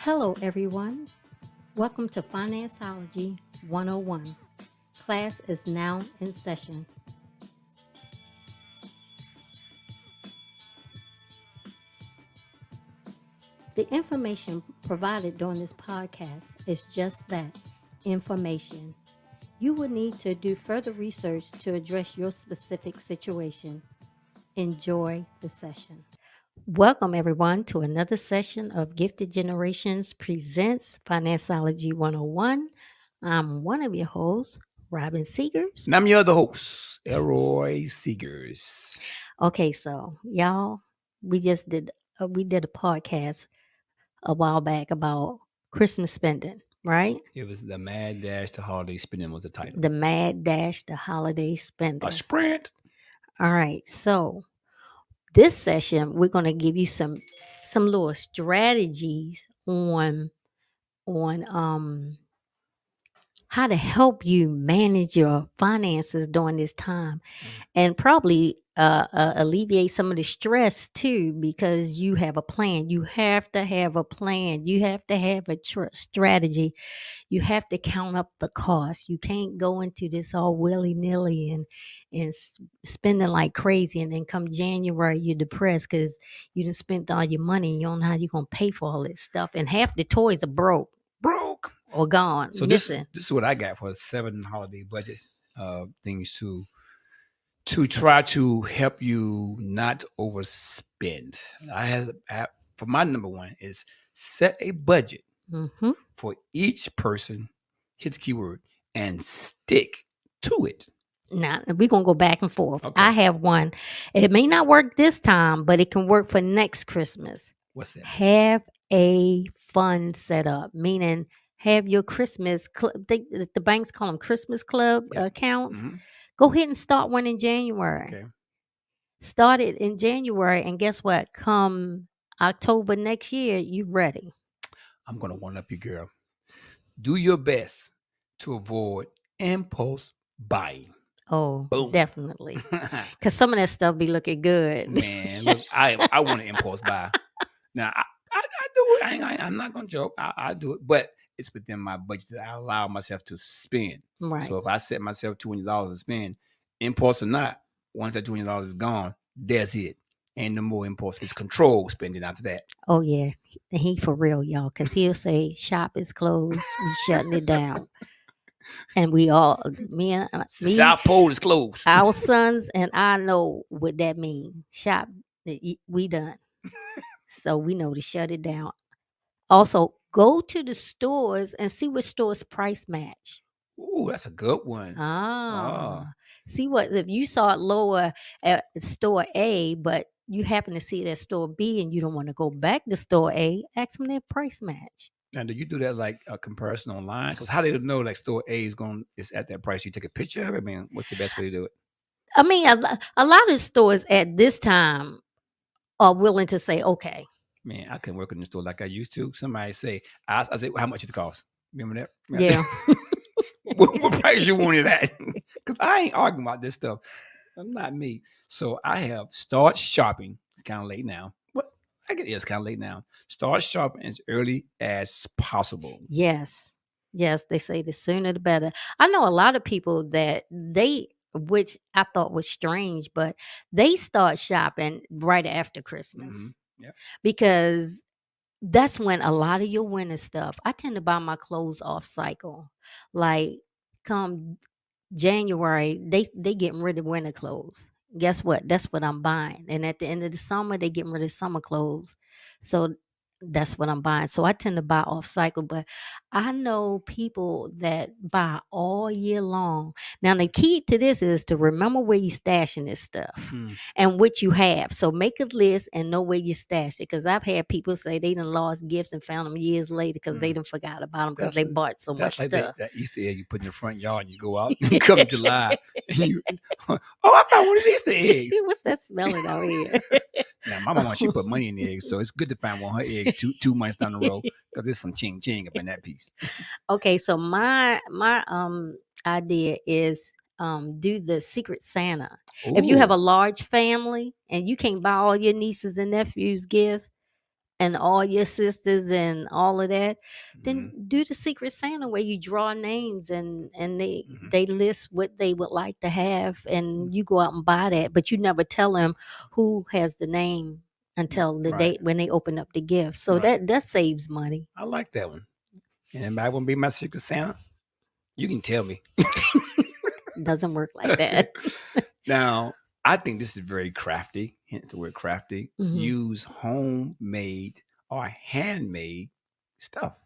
Hello, everyone. Welcome to Financeology 101. Class is now in session. The information provided during this podcast is just that information. You will need to do further research to address your specific situation. Enjoy the session. Welcome, everyone, to another session of Gifted Generations Presents Financeology 101. I'm one of your hosts, Robin Seegers. And I'm your other host, Elroy Seegers. Okay, so y'all, we just did a podcast a while back about Christmas spending, right? It was the Mad Dash to Holiday Spending was the title. The mad dash, the holiday spending. A sprint. All right, so this session we're going to give you some little strategies on how to help you manage your finances during this time, and probably alleviate some of the stress too, because you have a plan. You have to have a plan. You have to have a strategy. You have to count up the cost. You can't go into this all willy-nilly and spending like crazy, and then come January you're depressed because you didn't spend all your money and you don't know how you're going to pay for all this stuff, and half the toys are broke or gone. So this is what I got for 7 holiday budget things to try to help you not overspend. For my number one is set a budget for each person. Hit the keyword and stick to it. Now we're gonna go back and forth. Okay. I have one. It may not work this time, but it can work for next Christmas. What's that? Have a fund set up, meaning have your Christmas the banks call them Christmas club accounts. Go ahead and start one in January. Okay. Start it in January, and guess what? Come October next year, you ready. I'm gonna one up you, girl. Do your best to avoid impulse buying. Oh, Boom. definitely. Because some of that stuff be looking good. Man, look, I want to impulse buy. Now, I do it. I'm not going to joke. I do it. But it's within my budget that I allow myself to spend. Right. So if I set myself $20 to spend, impulse or not, once that $20 is gone, that's it. And no more impulse. It's controlled spending after that. Oh, yeah. He for real, y'all. Because he'll say, shop is closed. We shutting it down. And we all, the South Pole is closed. Our sons and I know what that means. Shop, we done. So we know to shut it down. Also, go to the stores and see what stores price match. Ooh, that's a good one. See what, if you saw it lower at store A, but you happen to see it at store B and you don't want to go back to store A, ask them their price match. Now, do you do that like a comparison online? Because how do you know like store A is at that price? You take a picture of it? I mean, what's the best way to do it? I mean, a lot of stores at this time are willing to say, okay. Man, I couldn't work in the store like I used to. Somebody say, I say, how much it cost? Remember that? Yeah. what price you wanted at? Because I ain't arguing about this stuff. I'm not me. So I have start shopping. It's kind of late now. I guess it's kind of late now. Start shopping as early as possible. Yes. They say the sooner the better. I know a lot of people that which I thought was strange, but they start shopping right after Christmas. Yeah. Because that's when a lot of your winter stuff, I tend to buy my clothes off cycle. Like come January, they getting rid of winter clothes. Guess what? That's what I'm buying. And at the end of the summer, they getting rid of summer clothes. So that's what I'm buying. So I tend to buy off cycle, but I know people that buy all year long. Now, the key to this is to remember where you're stashing this stuff and what you have. So make a list and know where you stashed it. Because I've had people say they done lost gifts and found them years later because they done forgot about them because they bought so much like stuff. That Easter egg you put in the front yard and you go out and come July. And I found one of these Easter eggs. What's that smelling out here? Now, my mama, she put money in the eggs, so it's good to find one of her eggs 2 months down the road because there's some ching up in that piece. Okay, so my idea is do the Secret Santa. Ooh. If you have a large family and you can't buy all your nieces and nephews gifts, and all your sisters and all of that, then Mhm. do the Secret Santa where you draw names and they Mhm. they list what they would like to have, Mm. and you go out and buy that, but you never tell them who has the name until the Right. date when they open up the gift. So Right. that saves money. I like that one. And anybody want to be my Secret Santa? You can tell me. Doesn't work like Okay. that. Now, I think this is very crafty. Hence the word crafty. Hmm. Use homemade or handmade stuff.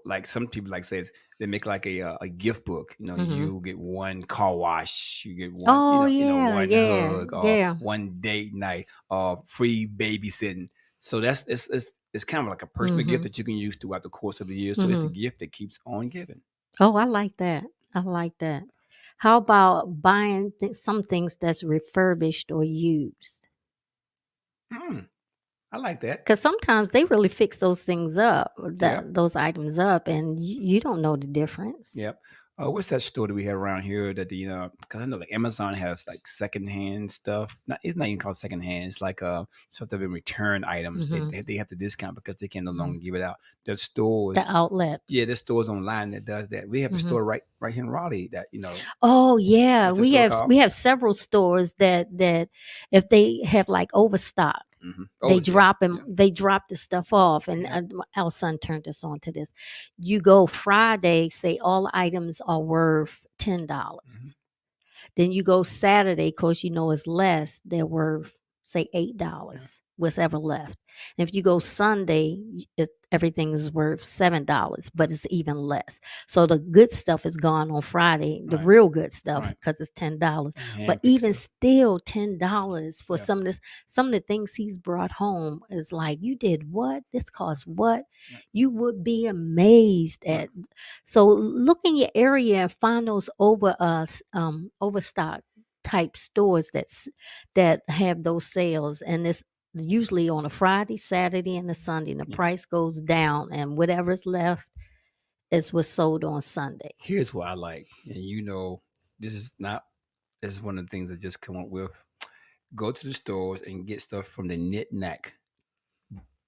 Like some people like says they make like a gift book. Hmm. You get one car wash, you get one, Oh yeah, one yeah, hug or yeah. one date night or free babysitting. So that's it's kind of like a personal gift Hmm. that you can use throughout the course of the year. So it's the Hmm. gift that keeps on giving. Oh, I like that. I like that. How about buying some things that's refurbished or used? Hmm, I like that. Because sometimes they really fix those things up, Yep. those items up, and you don't know the difference. Yep. What's that store that we have around here that because I know like Amazon has like secondhand stuff. Not It's not even called secondhand. It's like sort of in return items. They, Hmm. they they have to discount because they can no Hmm. longer give it out. There's The stores, outlet. yeah, there's stores online that does that. We have a Hmm. store right here in Raleigh that Oh yeah, what's the store called? we have several stores that if they have like overstock, Oh yeah, yeah, they drop the stuff off, and yeah. our son turned us on to this. You go Friday, say all items are worth Mhm. $10. Then you go Saturday, cause you know it's less, they're worth, say, Yeah. $8, what's ever left. And if you go Sunday, everything is worth $7, but it's even less. So the good stuff is gone on Friday, the Right, real good stuff, right. because it's $10. And But hand pick even stuff. still, $10 for Yeah. some of the things he's brought home is like, you did what? This costs what? Right. You would be amazed Right. at. So look in your area and find those overstock type stores that have those sales, and it's usually on a Friday, Saturday, and a Sunday. And the Yeah. price goes down, and whatever's left is what's sold on Sunday. Here's what I like, and this is not. This is one of the things I just come up with. Go to the stores and get stuff from the knit knack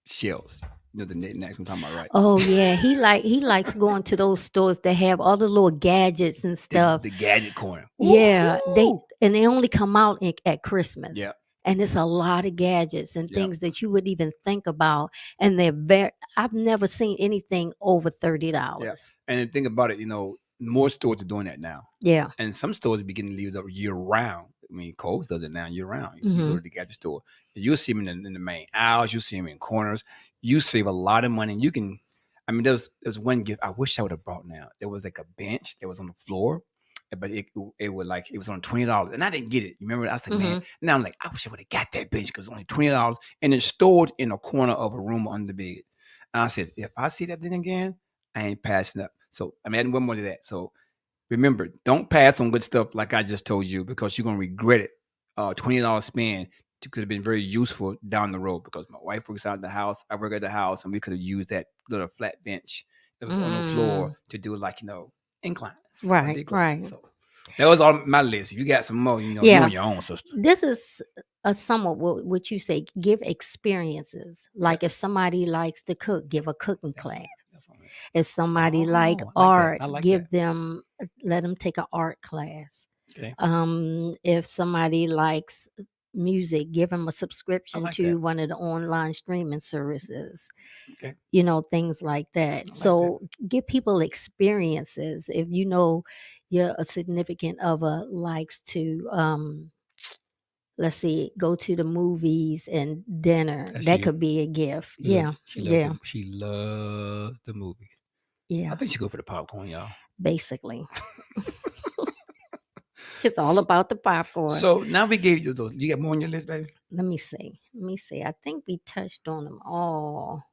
shelves. The knit knacks I'm talking about, right? Oh yeah, he likes going to those stores that have all the little gadgets and the stuff. the gadget corner. Yeah, Woohoo! they only come out at Christmas. Yeah, And it's a lot of gadgets and yep. things that you wouldn't even think about. And they're very I've never seen anything over Yeah. $30. And the thing about it, more stores are doing that now. Yeah. And some stores begin to leave it up year round. I mean, Kohl's does it now year round. You go Hmm. to the gadget store, you'll see them in the main aisles, you see them in corners. You save a lot of money. And you can, I mean, there's one gift I wish I would have brought now. There was like a bench that was on the floor, but it was on $20. And I didn't get it. You remember? I was like, man, Hmm. now I'm like, I wish I would have got that bench because it was only $20 and it's stored in a corner of a room under the bed. And I said, if I see that thing again, I ain't passing up. So I'm adding one more to that. So remember, don't pass on good stuff like I just told you because you're gonna regret it. $20 spend could have been very useful down the road because my wife works out of the house, I work at the house, and we could have used that little flat bench that was on the floor Mm. to do like inclines or Right, declines. right. So that was on my list. If you got some more, you Yeah. on your own, sister. This is a somewhat what you say, give experiences. Yep, Like if somebody likes to cook, give a cooking that's class. on it. That's on it. If somebody like Oh, I like that. art, I like that. let them take an art class. Okay, If somebody likes music, give them a I subscription like to that. one of the online streaming services, Okay, things like that. I like that. So give people experiences. If you know your a significant other likes to let's see, go to the movies and dinner, That's that you. could be a gift. She loves. Yeah, She loves yeah, the. She loves the movie. I yeah, think she go for the popcorn, y'all. basically. It's all So, about the popcorn. so now we gave you those. You got more on your list, baby? Let me see, I think we touched on them all.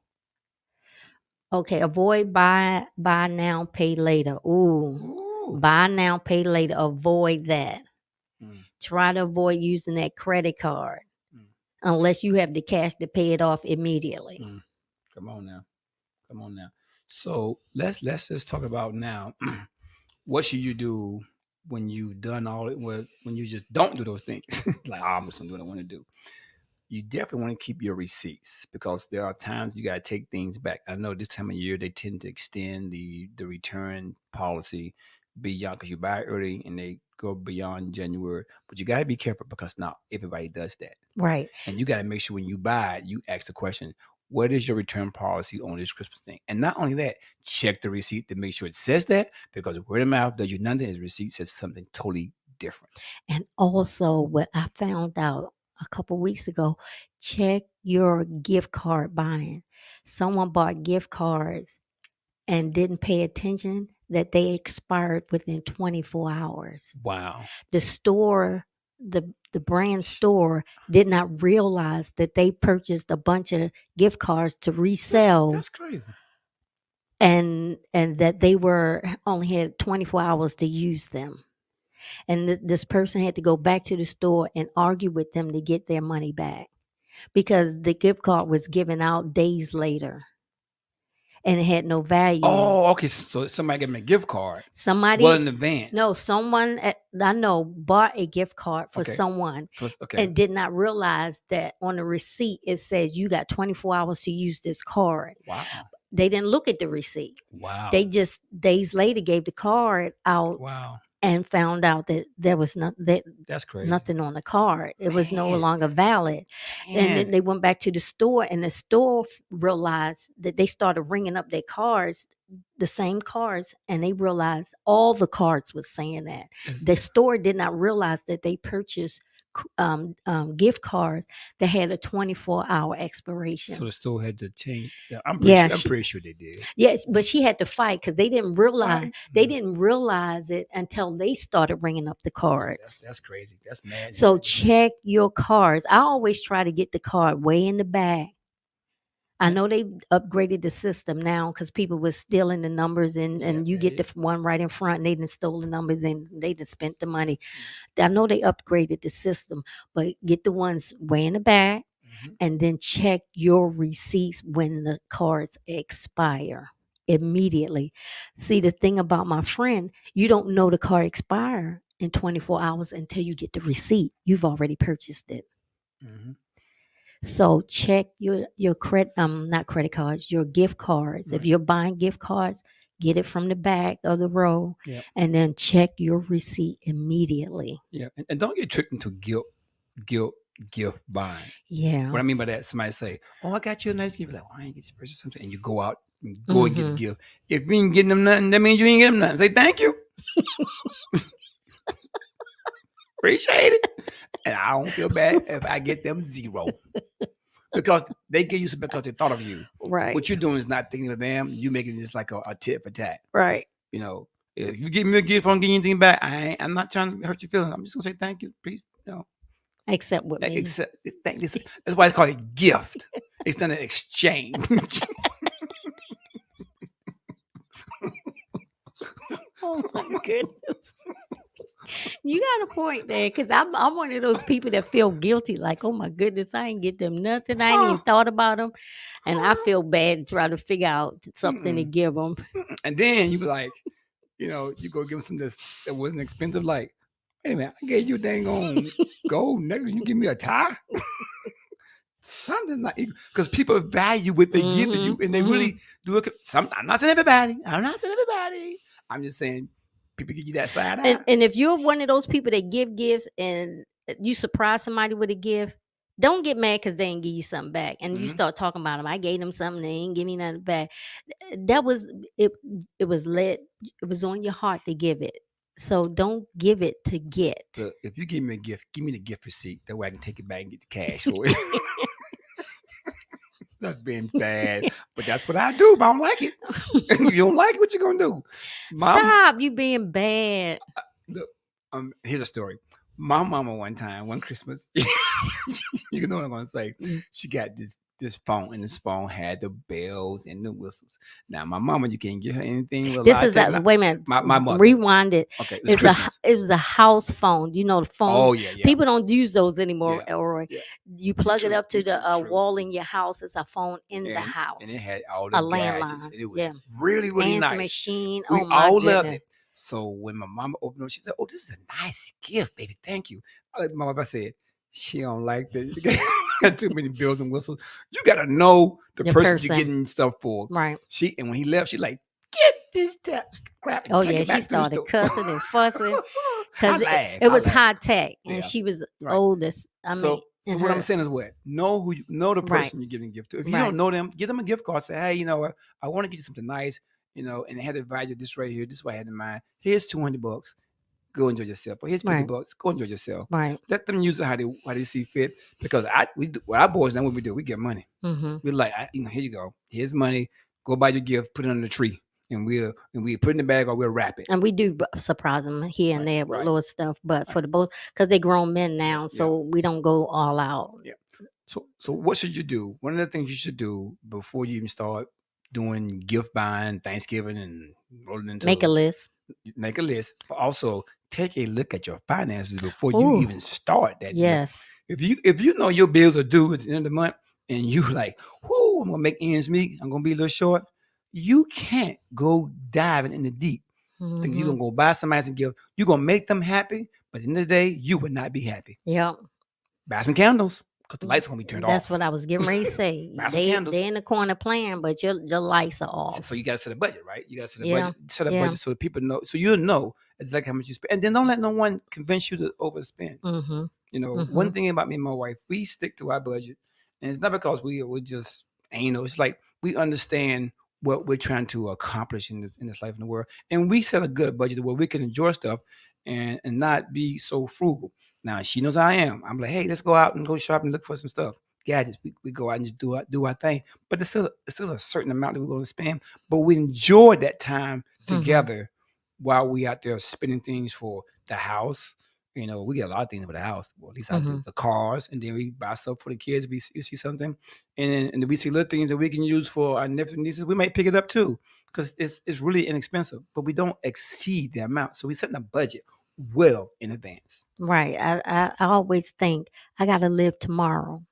Okay, avoid buy now, pay later. Ooh, Ooh. buy now, pay later. Avoid that. Mm, Try to avoid using that credit card mm, unless you have the cash to pay it off immediately. mm. Come on now. Come on now. So let's just talk about now. What should you do when you done all it? When you just don't do those things? Like, oh, I'm just gonna do what I want to do. you definitely want to keep your receipts because there are times you got to take things back. I know this time of year they tend to extend the return policy beyond because you buy early and they go beyond January. But you got to be careful because not everybody does that. Right. And you got to make sure when you buy it, you ask the question, what is your return policy on this Christmas thing? And not only that, check the receipt to make sure it says that because word of mouth does you nothing. The receipt says something totally different. And also, what I found out a couple weeks ago, check your gift card buying. Someone bought gift cards and didn't pay attention that they expired within 24 hours. Wow. The store, the brand store did not realize that they purchased a bunch of gift cards to resell That's crazy. and that they were only had 24 hours to use them. And this person had to go back to the store and argue with them to get their money back because the gift card was given out days later and it had no value. Oh, okay. So somebody gave me a gift card. Somebody Well in advance. No, someone I know bought a gift card for Okay. someone Okay. and did not realize that on the receipt it says you got 24 hours to use this card. Wow. They didn't look at the receipt. Wow. They just days later gave the card out. Wow. And found out that there was That's crazy. nothing on the card. It was no Man. longer valid. And then Man. they went back to the store, and the store realized that they started ringing up their cards, the same cards, and they realized all the cards was saying that. The store did not realize that they purchased gift cards that had a 24-hour expiration. So the store had to change. I'm pretty sure they did. Yes, but she had to fight because they didn't realize didn't realize it until they started ringing up the cards. That's crazy. That's mad. So check your cards. I always try to get the card way in the back. I know they upgraded the system now because people were stealing the numbers and you get the one right in front and they done stole the numbers and they done spent the money. I know they upgraded the system, but get the ones way in the back and then check your receipts when the cards expire immediately. See, the thing about my friend, you don't know the card expire in 24 hours until you get the receipt. You've already purchased it. Mm-hmm. So check your not credit cards, your gift cards. If you're buying gift cards, get it from the back of the row and then check your receipt immediately. Yeah. And don't get tricked into gift buying. Yeah. What I mean by that, somebody say, "Oh, I got you a nice gift." Like, "Why ain't get this person something?" And you go out and and get a gift. If you ain't getting them nothing, that means you ain't getting them nothing. Say thank you. Appreciate it. And I don't feel bad if I get them zero. Because they give you some because they thought of you. Right. What you're doing is not thinking of them. You making it just like a tit for tat. Right. You know, if you give me a gift, I don't give you anything back. I'm not trying to hurt your feelings. I'm just gonna say thank you, please. You know. Except with me. That's why it's called a gift. It's not an exchange. Oh my goodness. You got a point there, because I'm one of those people that feel guilty, like, oh my goodness, I ain't get them nothing. I ain't even thought about them. And I feel bad trying to figure out something to give them. And then you be like, you know, you go give them something that wasn't expensive. Like, hey man, I gave you a dang on gold necklace. You give me a tie? Something like, because people value what they give to you and they really do it. I'm not saying everybody. I'm just saying people give you that side eye. And if you're one of those people that give gifts and you surprise somebody with a gift, don't get mad because they didn't give you something back. And you start talking about them. I gave them something, they didn't give me nothing back. That was it. It was on your heart to give it. So don't give it to get. So if you give me a gift, give me the gift receipt. That way I can take it back and get the cash for it. That's being bad, but that's what I do if I don't like it. If you don't like it, what you gonna do? Stop, you being bad. Look, here's a story. My mama one Christmas, you know what I'm gonna say. She got this phone, and this phone had the bells and the whistles. Now, my mama, you can't give her anything. This is wait a minute. My mother. Rewind it. Okay, it was a house phone. You know the phone. Oh yeah. People don't use those anymore. Yeah. Or you plug it up to the wall in your house. It's a phone in the house, and it had all the gadgets. landline. It was really nice. Answer machine. We oh my all goodness. loved it. So when my mama opened up, she said, "Oh, this is a nice gift, baby. Thank you." My mama said, "She don't like that." got too many bills and whistles. You got to know the The person you're person. getting stuff for. Right. And when he left, she like, get this crap and Oh take yeah, it she back to the started store. cussing and fussing I because laugh. it was high tech, and Yeah. she was Right. oldest. I mean, So in what I'm her saying is what? Know the right, person you're giving a gift to. If you right, don't know them, give them a gift card. Say, hey, you know what? I want to get you something nice, and I had advised you this right here. This is what I had in mind. Here's $200. Go enjoy yourself. Or here's $50. right, Go enjoy yourself. right. Let them use it how they see fit. Because our boys know what we do. We get money. Mm-hmm. We're like, here you go. Here's money. Go buy your gift. Put it under the tree, and we put it in the bag or we'll wrap it. And we do surprise them here and Right, there with right, little stuff, but right. for the both, because they grown men Yeah, now, yeah. so we don't go all out. Yeah. So what should you do? One of the things you should do before you even start doing gift buying, Thanksgiving, and rolling into Make a list. make a list, but also take a look at your finances before you Ooh, even start that deal. yes. If you know your bills are due at the end of the month and you like, whoo, I'm gonna make ends meet, I'm gonna be a little short, you can't go diving in the deep. Think you're Mm-hmm. gonna go buy somebody some gift. You're gonna make them happy, but at the end of the day, you would not be happy. Yep. Buy some candles, because the lights are gonna be turned That's off. what I was getting ready to say. Buy some candles. They in the corner playing, but your lights are off. So you gotta set a budget, right? You gotta set a Yeah, budget. Set a yeah. budget so that people know. So you'll know exactly how much you spend. And then don't let no one convince you to overspend. Mm-hmm. One thing about me and my wife, we stick to our budget. And it's not because we're just anal. It's like we understand what we're trying to accomplish in this life in the world. And we set a good budget where we can enjoy stuff and not be so frugal. Now she knows I am. I'm like, hey, let's go out and go shopping and look for some stuff. Gadgets. We go out and just do our thing. But it's still a certain amount that we're going to spend. But we enjoy that time together while we out there spending things for the house. We get a lot of things for the house. Well, at least I do. The cars, and then we buy stuff for the kids. We see something, and then we see little things that we can use for our nephews and nieces. We might pick it up too, because it's really inexpensive, but we don't exceed the amount. So we set a budget well in advance. Right. I always think I got to live tomorrow.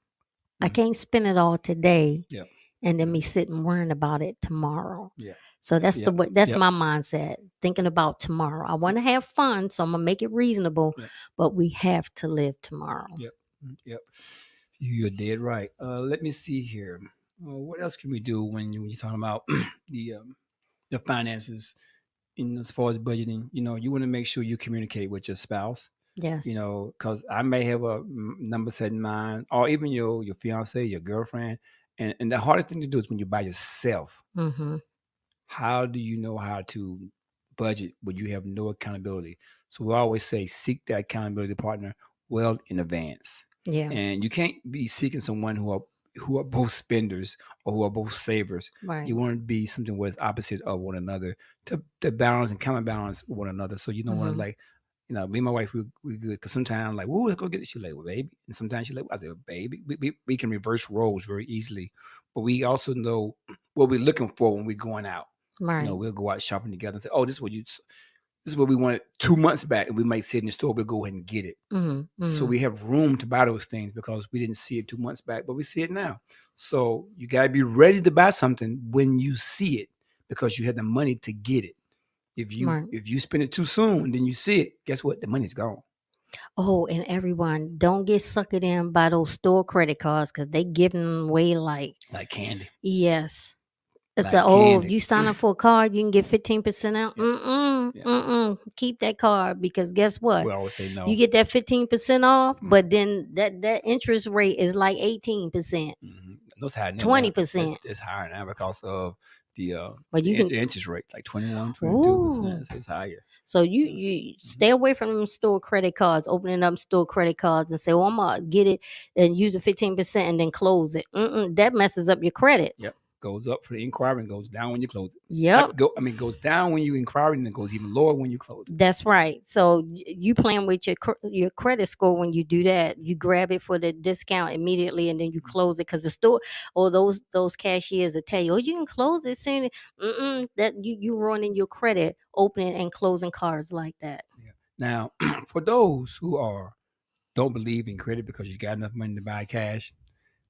I Mhm. can't spend it all today, Yep. and then me sitting worrying about it tomorrow. Yeah. So that's Yep. that's Yep. my mindset. Thinking about tomorrow. I want to have fun, so I'm gonna make it reasonable. Yep. But we have to live tomorrow. Yep. You're dead right. Let me see here. What else can we do when you're talking about the finances? As far as budgeting, you want to make sure you communicate with your spouse. Yes. Because I may have a number set in mind, or even your fiance, your girlfriend, and the hardest thing to do is when you're by yourself. Mm-hmm. How do you know how to budget when you have no accountability? So we always say seek that accountability partner well in advance. Yeah. And you can't be seeking someone who are both spenders or who are both savers. Right. You want to be something where it's opposite of one another to balance and counterbalance one another. So you don't want to like, me and my wife, we good. Because sometimes like, let's go get it. She's like, well, baby. And sometimes she's like, I said, well, baby, we can reverse roles very easily. But we also know what we're looking for when we're going out. Right. We'll go out shopping together and say, oh, this is what we wanted 2 months back. And we might sit in the store, we'll go ahead and get it. So we have room to buy those things because we didn't see it 2 months back, but we see it now. So you got to be ready to buy something when you see it because you have the money to get it. If you spend it too soon, then you see it. Guess what? The money's gone. Oh, and everyone, don't get suckered in by those store credit cards because they giving them away like candy. Yes. It's candy. You sign up for a card, you can get 15% out. Keep that card because guess what? We always say no. You get that 15% off, but then that interest rate is like 18%. Those higher 20%. It's higher now because of the interest rate, like 21, 22%. So it's higher. So you stay away from them store credit cards, opening up store credit cards and say, "Oh, I'm gonna get it and use the 15% and then close it." That messes up your credit. Yep. Goes up for the inquiry and goes down when you close it. Yep. Goes down when you inquire and it goes even lower when you close it. That's right. So you playing with your credit score when you do that. You grab it for the discount immediately and then you close it because the store or those cashiers will tell you, "Oh, you can close it soon." That you ruining your credit opening and closing cards like that. Yeah. Now, for those who don't believe in credit because you got enough money to buy cash,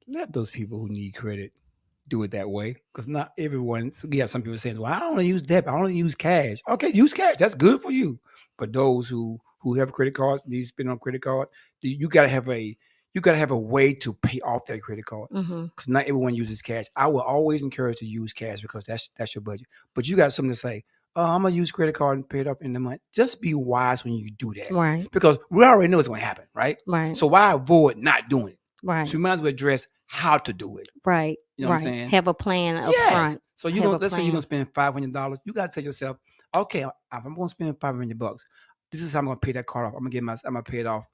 let those people who need credit do it that way because not everyone. So you got some people saying, "Well, I don't want to use debit. I want to use cash." Okay, use cash. That's good for you. But those who have credit cards, need to spend on credit cards, you got to have you got to have a way to pay off that credit card Mm-hmm. because not everyone uses cash. I will always encourage to use cash because that's your budget. But you got something to say. Oh, I'm gonna use credit card and pay it off in the month. Just be wise when you do that Right. because we already know it's going to happen, right? Right. So why avoid not doing it? Right. So we might as well address how to do it. Right. You know what I'm Right. saying? Have a plan up Yes. front. So you Have gonna a let's say you're gonna plan. spend $500. You gotta tell yourself, okay, if I'm gonna spend $500, this is how I'm gonna pay that card off. I'm gonna pay it off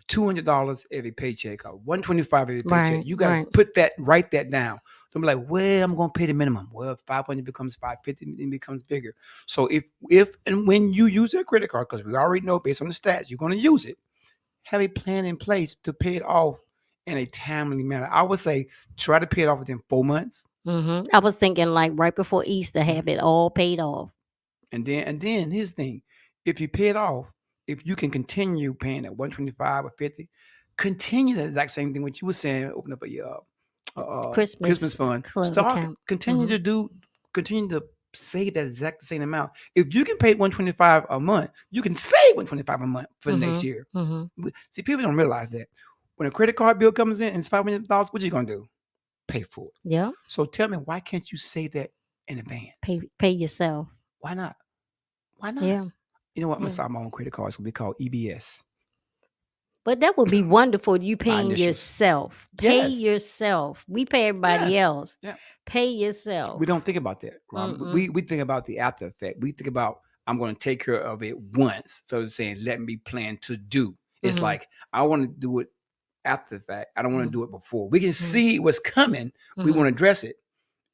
$200 every paycheck or $125 every paycheck. Right. You gotta Right. write that down. Don't be like, well, I'm gonna pay the minimum. Well, 500 becomes 550, it becomes bigger. So if and when you use that credit card, because we already know based on the stats, you're gonna use it, have a plan in place to pay it off in a timely manner. I would say try to pay it off within 4 months. Mm-hmm. I was thinking like right before Easter, have it all paid off. And then here's the thing: if you pay it off, if you can continue paying at 125 or 50, continue the exact same thing. What you were saying, open up a Christmas fund. club account. Continue Mhm. continue to save that exact same amount. If you can pay 125 a month, you can save 125 a month for the next year. Mm-hmm. See, people don't realize that when a credit card bill comes in and it's $500, what you gonna do? Pay for it. Yeah. So tell me, why can't you save that in advance? Pay yourself. Why not? Why not? Yeah. You know what? I'm gonna Yeah. start my own credit card. It's gonna be called EBS. But that would be wonderful. You My paying initials. yourself. Pay Yes. yourself. We pay everybody Yes. else. Yeah. Pay yourself. We don't think about that, Robin. Mm-mm. We think about the after effect. We think about I'm going to take care of it once. So it's saying let me plan to do. It's Mhm. like I want to do it after the fact. I don't want to Mhm. do it before. We can Mhm. see what's coming. We Mhm. want to address it,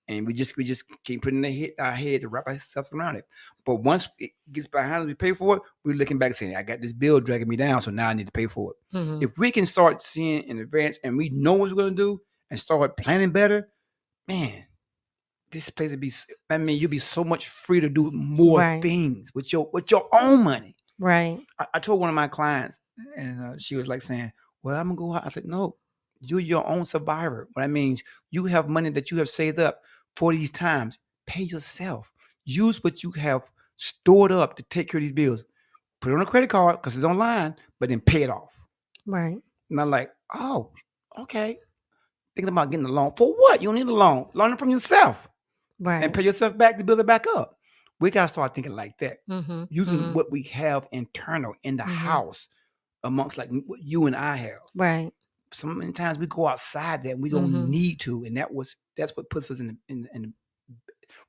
and we just keep putting our head to wrap ourselves around it. But once it gets behind us, we pay for it. We're looking back saying, I got this bill dragging me down, so now I need to pay for it. Mhm. If we can start seeing in advance and we know what we're going to do and start planning better, man, this place would be. I mean, you'll be so much free to do more Right. things with your own money. Right. I told one of my clients, and she was like saying, "Well, I'm gonna go out." I said, "No, you're your own survivor. What that means, you have money that you have saved up for these times. Pay yourself. Use what you have stored up to take care of these bills. Put it on a credit card because it's online, but then pay it off." Right. And I'm like, "Oh, okay." Thinking about getting a loan for what? You don't need a loan. Learn it from yourself. Right. And pay yourself back to build it back up. We gotta start thinking like that, Mm-hmm. using Mm-hmm. what we have internal in the Mhm. house, amongst like what you and I have. Right. So many times we go outside that and we don't Mhm. need to, and that's what puts us in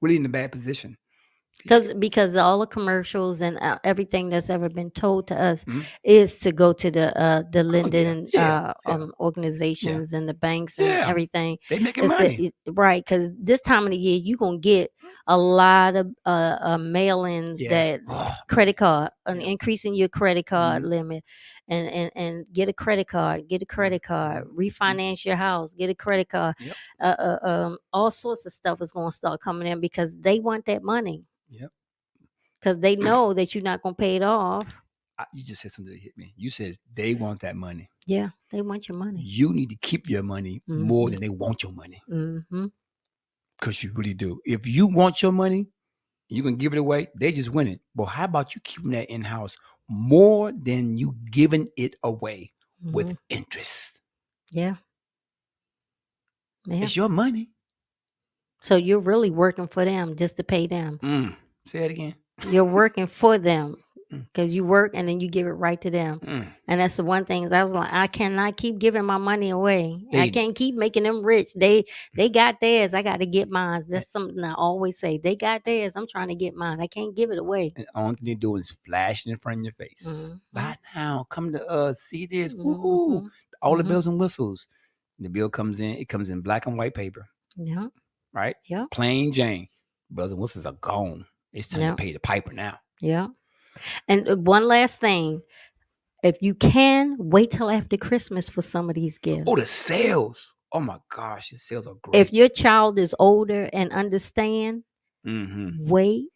really in a bad position. Because all the commercials and everything that's ever been told to us Mhm. is to go to the lending yeah. organizations and the banks and Yeah. everything. They making It's money. right, because this time of the year you're gonna get a lot of mail-ins Yeah. that credit card, Yeah. increasing your credit card Mhm. limit, and get a credit card, refinance your house, get a credit card. Yep. All sorts of stuff is gonna start coming in because they want that money. Yep. Because they know that you're not gonna pay it off. You just said something that hit me. You said they want that money. Yeah, they want your money. You need to keep your money more than they want your money. Mm-hmm. Because you really do. If you want your money, you can give it away. They just win it. But how about you keeping that in house more than you giving it away with interest? Yeah. It's your money. So you're really working for them just to pay them. Say that again. You're working for them because you work and then you give it right to them. And that's the one thing I was like, I cannot keep giving my money away. I can't keep making them rich. They got theirs. I got to get mine. That's something I always say. They got theirs. I'm trying to get mine. I can't give it away. And all thing they're doing is flashing in front of your face. Buy now. Come to us. See this. Woohoo. All the bells and whistles. The bill comes in. It comes in black and white paper. Yeah. Right? Yeah. Plain Jane. Bells and whistles are gone. It's time to pay the piper now. Yeah. And one last thing. If you can, wait till after Christmas for some of these gifts. Oh, the sales. Oh my gosh, the sales are great. If your child is older and understand, wait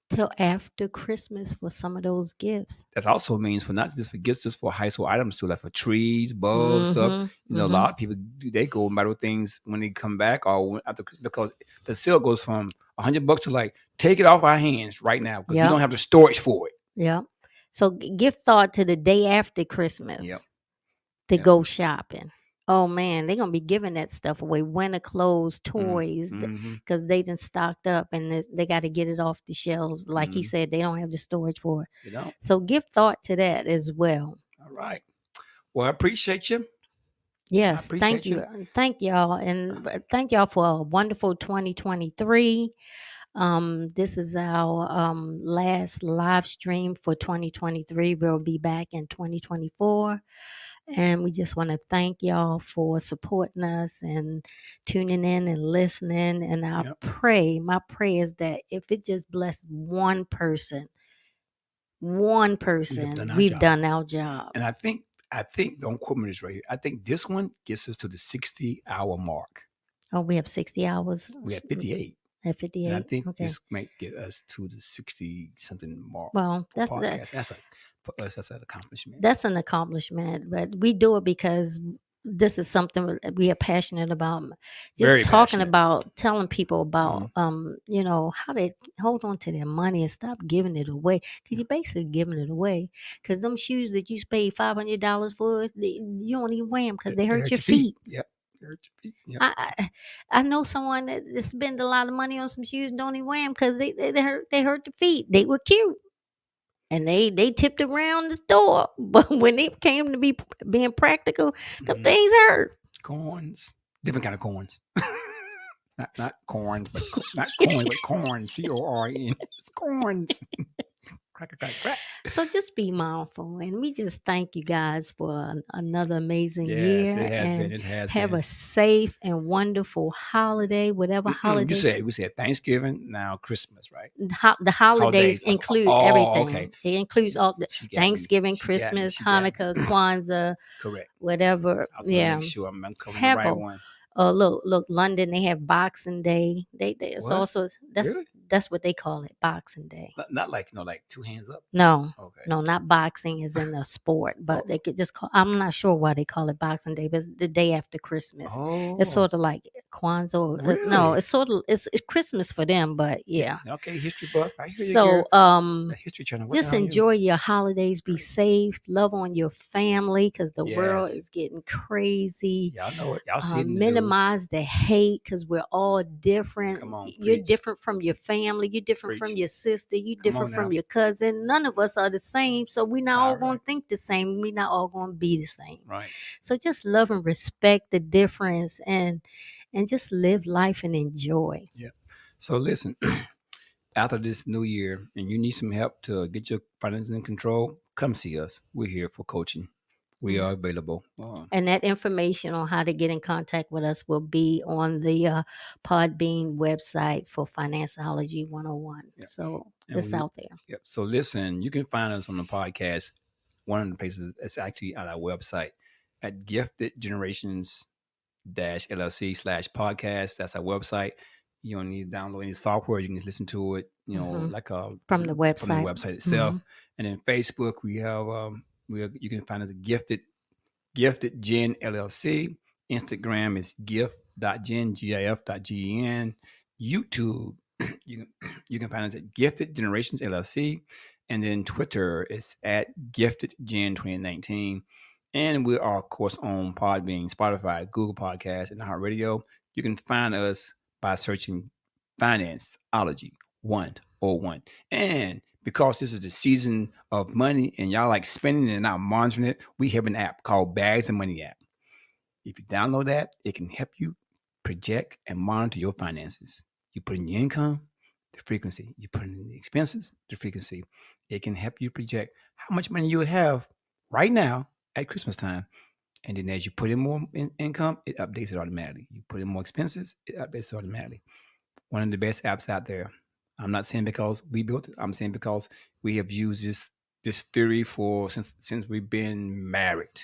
till after Christmas for some of those gifts. That also means for not just for gifts, just for household items too, like for trees, bulbs, stuff. You know, a lot of people they go and buy those things when they come back or after, because the sale goes from $100 to like take it off our hands right now because we don't have the storage for it. Yeah. So give thought to the day after Christmas to go shopping. Oh man, they're gonna be giving that stuff away. Winter clothes, toys, Mm-hmm. because they done stocked up and they got to get it off the shelves. Like he Mm-hmm. said, they don't have the storage for it. You know. So give thought to that as well. All right. Well, I appreciate you. I Yes, thank appreciate you. you. Thank y'all. And thank y'all for a wonderful 2023. This is our last live stream for 2023. We'll be back in 2024. And we just want to thank y'all for supporting us and tuning in and listening. And Yep. my prayer is that if it just bless one We have done person, our we've job. done our job. And I think, don't quote me this right here. I think this one gets us to the 60-hour mark. Oh, we have 60 hours We had 58. at And I 58. think Okay. this might get us to the 60 something mark Well, for podcast. For us, that's an accomplishment. that's an accomplishment, but we do it because this is something we are passionate about. Just Very talking passionate. about telling people about Mhm. how they hold on to their money and stop giving it away, because you're basically giving it away, because them shoes that you paid $500 for, you don't even wear them because they hurt your feet. Yep. They hurt your feet. Yep. I know someone that spend a lot of money on some shoes and don't even wear them because they hurt the feet. They were cute and they tipped around the store, but when it came to being practical, them Mhm. things hurt. Corns. Different kind of corns. not corns, but not corn, but corn. CORN. It's corns. Crack, crack, crack. So just be mindful, and we just thank you guys for another amazing Yes, year, it has been. and It has have been. a safe and wonderful holiday, whatever holiday. We said Thanksgiving, now Christmas, right? The holidays Holidays. include Oh, everything. okay. It includes all the She got me. Thanksgiving, She got me. Christmas, She got me. Hanukkah, Kwanzaa, Correct. whatever. I was gonna Yeah, make sure I'm covering the have right a one. look, London, they have Boxing Day. It's What? also Really? that's what they call it, Boxing Day. Not like like two hands up. No, Okay. no, not boxing is in a sport, but Oh. they could just call. I'm not sure why they call it Boxing Day, but it's the day after Christmas. Oh. It's sort of like Kwanzaa. Or, no, Really? it's sort of it's Christmas for them, but yeah. Okay, history buff. I hear you, So girl. The history channel. just enjoy your holidays. Be safe. Love on your family because the world Yes. is getting crazy. Y'all know it. Y'all see it in the news. Minimize the hate because we're all different. Come on, You're preach. different from your family. You're different from Preach. your sister. You're Come different on from now. your cousin. None of us are the same. So we're not all All going right. to think the same. We're not all going to be the same. Right. So just love and respect the difference and just live life and enjoy. Yeah. So listen, after this new year and you need some help to get your finances in control, come see us. We're here for coaching. We are available. And that information on how to get in contact with us will be on the Podbean website for Financiology 101. Yep. So And it's out there. Yep. So listen, you can find us on the podcast. One of the places is actually on our website at Gifted Generations LLC/podcast. That's our website. You don't need to download any software. You can just listen to it, like from the website. From the website itself. And then Facebook, we have you can find us at Gifted Gen LLC. Instagram is gift.gen, GIF.gen. YouTube, you can find us at Gifted Generations LLC. And then Twitter is at Gifted Gen 2019. And we are, of course, on Podbean, Spotify, Google Podcasts, and iHeartRadio. You can find us by searching Financeology 101. And because this is the season of money and y'all like spending and not monitoring it, we have an app called Bags of Money app. If you download that, it can help you project and monitor your finances. You put in your income, the frequency. You put in the expenses, the frequency. It can help you project how much money you have right now at Christmas time. And then as you put in more income, it updates it automatically. You put in more expenses, it updates it automatically. One of the best apps out there. I'm not saying because we built it. I'm saying because we have used this theory since we've been married.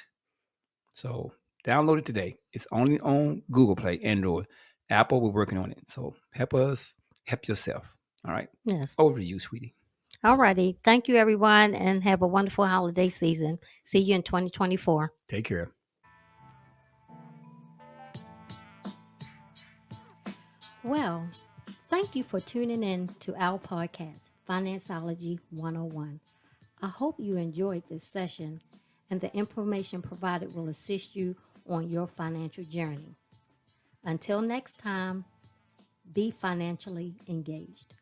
So download it today. It's only on Google Play, Android. Apple, we're working on it. So help us, help yourself. All right. Yes. Over to you, sweetie. All righty. Thank you, everyone, and have a wonderful holiday season. See you in 2024. Take care. Well, thank you for tuning in to our podcast, Financeology 101. I hope you enjoyed this session and the information provided will assist you on your financial journey. Until next time, be financially engaged.